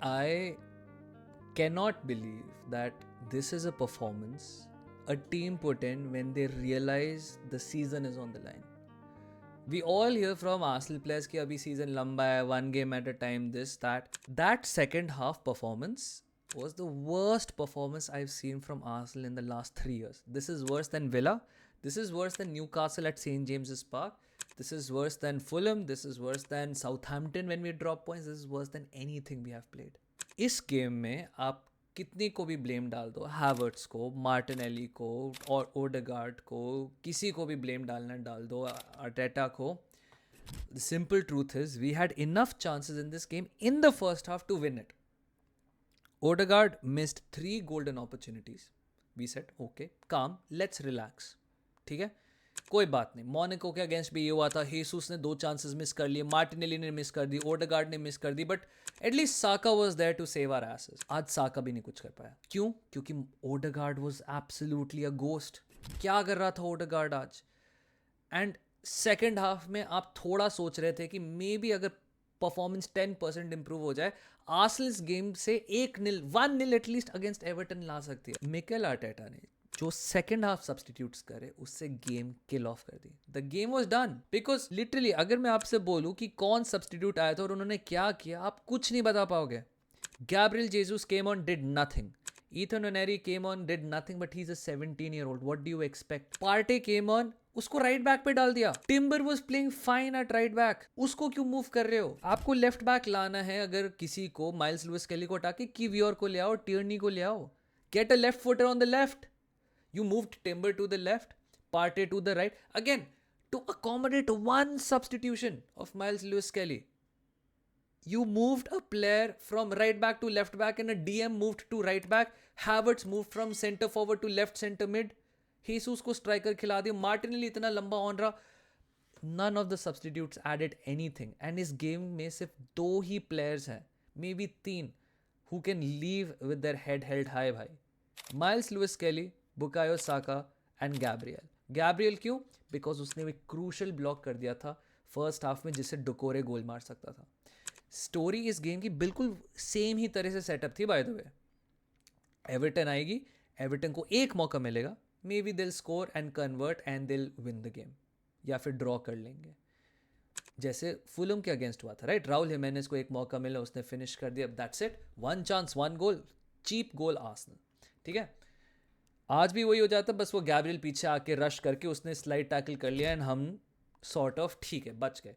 I cannot believe that this is a performance a team put in when they realize the season is on the line. We all hear from Arsenal players कि अभी season लंबा है, one game at a time, this, that. That second half performance was the worst performance I've seen from Arsenal in the last 3 years. This is worse than Villa. This is worse than Newcastle at St. James's Park. This is worse than Fulham. This is worse than Southampton when we drop points. This is worse than anything we have played. इस game में आप कितनी को भी blame डाल दो, Havertz को, Martinelli को और ओडेगार्ड को, किसी को भी ब्लेम डालना डाल दो, आर्टेटा को. The simple truth is we had enough chances in this game in the first half to win it. Odegaard missed 3 golden opportunities. We said, okay, calm, let's relax. ठीक है, कोई बात नहीं. मोनाको के अगेंस्ट भी ये हुआ था. हेसूस ने 2 चांसेस मिस कर लिए, मार्टिनेली ने मिस कर दी, ओडेगार्ड ने मिस कर दी, but at least Saka was there to save our asses. आज साका भी नहीं कुछ कर पाया. क्यों? क्योंकि Odegaard was absolutely a ghost. क्या कर रहा था ओडेगार्ड आज? एंड सेकेंड हाफ में आप थोड़ा सोच रहे थे कि मे बी अगर परफॉर्मेंस 10% इंप्रूव हो जाए, आर्सेनल इस गेम से 1-0 एटलीस्ट अगेंस्ट एवर्टन ला सकती है. मिकेल आर्टेटा ने जो सेकेंड हाफ सब्सटीट्यूट्स करे उससे गेम किल ऑफ कर दी. The game was done because literally अगर मैं आपसे बोलूं कि कौन सब्सटीट्यूट आया था और उन्होंने क्या किया, आप कुछ नहीं बता पाओगे. Gabriel Jesus came on, did nothing. Ethan Oneri came on, did nothing, but he's a 17-year-old. What do you expect? Partey came on, उसको राइट बैक पे डाल दिया. Timber was playing fine eight right back. उसको क्यों move कर रहे हो? आपको लेफ्ट बैक लाना है अगर किसी को, माइल्स लुइस केली को हटा के किवियोर को ले आओ, टियर्नी को ले आओ. Get a left footer on the left. You moved Timber to the left, Partey to the right. Again, to accommodate one substitution of Miles Lewis Kelly. You moved a player from right back to left back and a DM moved to right back. Havertz moved from center forward to left center mid. Jesus को striker खिला दिया. Martinelli इतना लंबा on रहा. None of the substitutes added anything. And इस game में सिर्फ 2 ही players हैं, maybe 3, who can leave with their head held high भाई. Miles Lewis Kelly, Bukayo Saka and Gabriel. Gabriel क्यों? बिकॉज उसने एक क्रूशल ब्लॉक कर दिया था फर्स्ट हाफ में जिससे डोकोरे गोल मार सकता था. स्टोरी इस गेम की बिल्कुल सेम ही तरह से सेटअप थी. बाय द वे, एवर्टन आएगी, एवर्टन को एक मौका मिलेगा, मे बी दिल स्कोर एंड कन्वर्ट एंड दिल विन द गेम, या फिर ड्रॉ कर लेंगे जैसे फुलम के अगेंस्ट हुआ था. राइट, राहुल हिमेनेस को एक मौका मिला, उसने फिनिश कर दिया. That's it. 1 chance 1 goal, cheap goal Arsenal. ठीक है, आज भी वही हो जाता. बस वो गैब्रियल पीछे आके रश करके उसने स्लाइड टैकल कर लिया एंड हम सॉर्ट ऑफ ठीक है बच गए.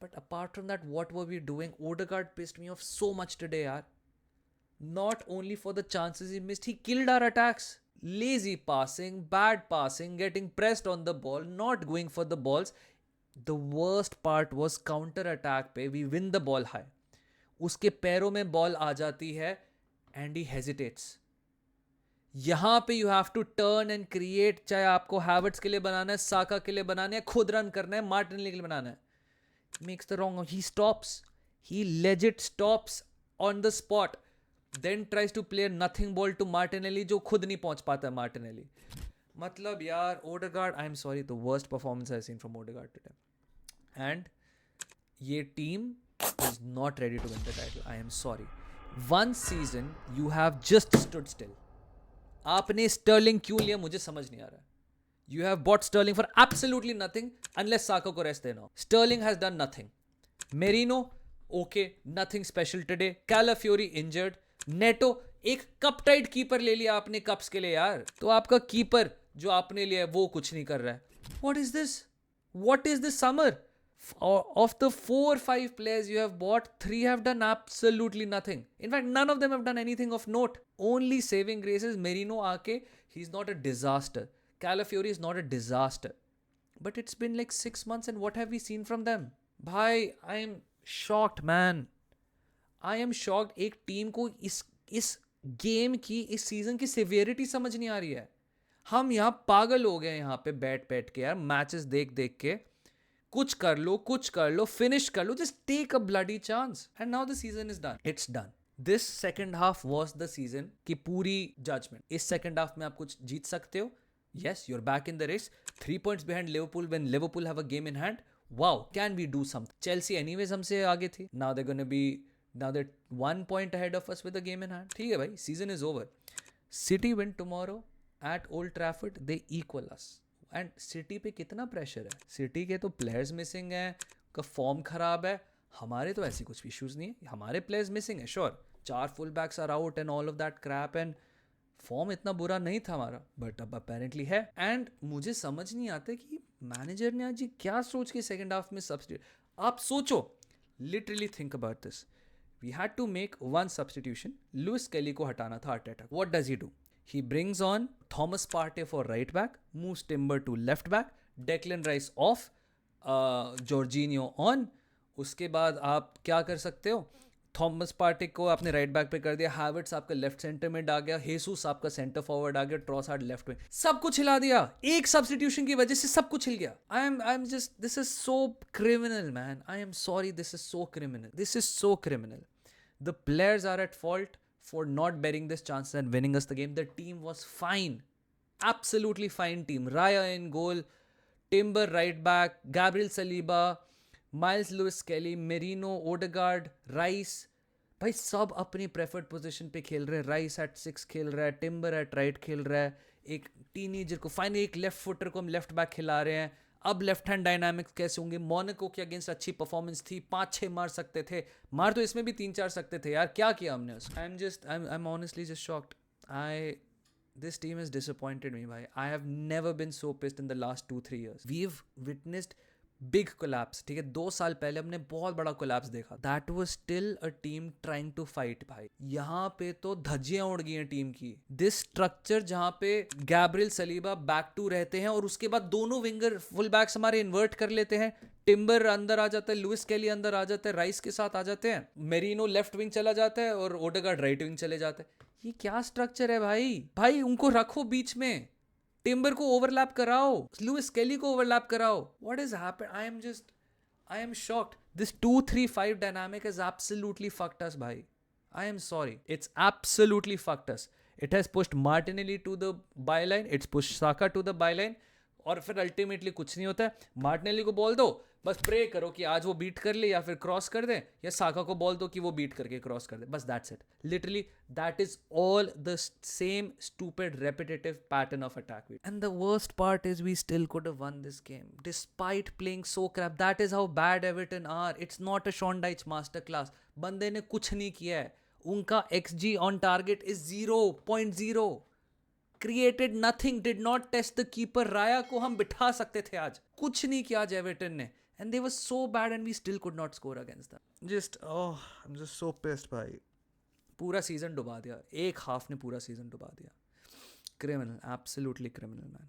But apart from that, what were we doing? Odegaard pissed me off so much today यार. Not only for the chances he missed, he killed our attacks. Lazy passing, bad passing, getting pressed on the ball, not going for the balls. The worst part was counter attack पे we win the ball high, उसके पैरों में ball आ जाती है and he hesitates. यहां पे you have to turn and create. चाहे आपको हैवर्ट्स के लिए बनाना है, साका के लिए बनाना है, खुद रन करना है, मार्टिनेली के लिए बनाना है, makes the wrong. He stops, he legit stops on the spot, then tries to play nothing ball to Martinelli जो खुद नहीं पहुंच पाता है मार्टिनेली. मतलब यार, Odegaard, I am sorry, the worst performance I seen from Odegaard today. And ये team is not ready to win the title. I am sorry. 1 season you have just stood still. आपने Sterling क्यों लिया मुझे समझ नहीं आ रहा है. You have bought Sterling for absolutely nothing unless Saka को रेस्ट देना. Sterling has done nothing. Merino okay, nothing special today. Calafiori injured. Neto, एक कप टाइट कीपर ले लिया आपने कप्स के लिए यार, तो आपका कीपर जो आपने लिया वो कुछ नहीं कर रहा है. What is this? What is this summer? Of the 4-5 players you have bought, 3 have done absolutely nothing. In fact, none of them have done anything of note. Only saving grace is Merino aake. He's not a disaster. Calafiori is not a disaster. But it's been like 6 months and what have we seen from them? Bhai, I am shocked, man. I am shocked. एक team को इस game की, इस season की severity समझ नहीं आ रही है. हम यहाँ पागल हो गए यहाँ पे बैठ के यार, मैचेस देख के. कुछ कर लो, फिनिश कर लो, just take a bloody chance. And now the season is done. It's done. This second half was the season की पूरी judgment. इस second half में आप कुछ जीत सकते हो. Yes, you're back in the race. 3 points behind Liverpool when Liverpool have a game in hand. Wow, can we do something? Chelsea anyways हमसे आगे थी. Now they're going to be Now they're 1 point ahead of us with the game in hand. ठीक है भाई, season is over. City win tomorrow at Old Trafford, they equal us. And city पे कितना pressure है, city के तो players missing हैं, का फॉर्म खराब है. हमारे तो ऐसी कुछ इश्यूज नहीं है, हमारे प्लेयर्स मिसिंग है sure, 4 full backs are out and all of that crap, and form इतना बुरा नहीं था हमारा, बट अब अपेरेंटली है. एंड मुझे समझ नहीं आता कि मैनेजर ने आज ये क्या सोच के सेकेंड हाफ में सब्स्टिट्यूट. आप सोचो, literally think about this. We had to make one substitution, Lewis Kelly को हटाना था attack. What does he do? He brings on Thomas Partey for right back, moves Timber to left back, Declan Rice off, Jorginho on. उसके बाद आप क्या कर सकते हो, थॉमस पार्टी को आपने राइट बैक पे कर दिया, हैवर्ट्स आपका लेफ्ट सेंटर में आ गया, हेसूस आपका सेंटर फॉरवर्ड आ गया, ट्रॉसार्ड लेफ्ट में, सब कुछ हिला दिया. एक सब्स्टिट्यूशन की वजह से सब कुछ हिल गया. आई am just, this is so criminal man. I am sorry, this is so criminal. This is so criminal. The players are at fault for not bearing this chance and winning us the game. The team was fine. Absolutely fine team. Raya in goal, Timber right back, Gabriel Saliba, Miles Lewis-Kelly, Merino, Odegaard, Rice. भाई सब अपनी preferred position पे खेल रहे हैं. Rice eight 6 खेल रहा है, टिम्बर एट राइट खेल रहा है, एक टीनेजर को फाइनली, एक लेफ्ट फुटर को हम लेफ्ट बैक खिला रहे हैं. अब लेफ्ट हैंड डायनामिक्स कैसे होंगे? मोनाको के अगेंस्ट अच्छी परफॉर्मेंस थी, 5-6 मार सकते थे, मार तो इसमें भी 3-4 सकते थे यार. क्या किया हमने उसको? I am honestly just shocked. This team has disappointed me, bhai. I have never been so pissed in the last 2-3 years. We've witnessed big collapse. ठीक है, 2 साल पहले हमने बहुत बड़ा कोलैप्स देखा. That was still a team trying to fight. भाई यहाँ पे तो धज्जियां उड़ गई हैं टीम की. दिस स्ट्रक्चर जहाँ पे गैब्रियल सलीबा बैक टू रहते हैं और उसके बाद दोनों विंगर फुल बैक्स हमारे इन्वर्ट कर लेते हैं, टिम्बर अंदर आ जाता है, लुइस केली अंदर आ जाता है, राइस के साथ आ जाते हैं, मेरिनो लेफ्ट विंग चला जाता है और ओडेगार्ड राइट विंग चले जाते हैं. ये क्या स्ट्रक्चर है भाई? भाई उनको रखो बीच में, टिम्बर को ओवरलैप कराओ, लुइस केली को ओवरलैप कराओ. What is happened? I am shocked. This 2-3-5 dynamic is absolutely fucked us भाई. I am sorry. It's absolutely fucked us. It has pushed Martinelli to the byline. It's pushed Saka to the byline. और फिर ultimately कुछ नहीं होता है. Martinelli को ball दो, बस प्रे करो कि आज वो बीट कर ले या फिर क्रॉस कर दे, या साका को बॉल दो कि वो बीट करके क्रॉस कर दे. बस that's it. Literally that is all the same stupid repetitive pattern of attack. And the worst part is we still could have won this game despite playing so crap. That is how bad Everton are. It's not a Sean Dyche master class. बंदे ने कुछ नहीं किया है. उनका XG on target is 0.0. Created nothing, did not test the keeper. Raya को हम बिठा सकते थे आज, कुछ नहीं किया आज एवर्टन ने. And they were so bad and we still could not score against them. I am just so pissed भाई. पूरा सीजन डुबा दिया, एक हाफ ने पूरा सीजन डुबा दिया. Criminal, absolutely criminal man.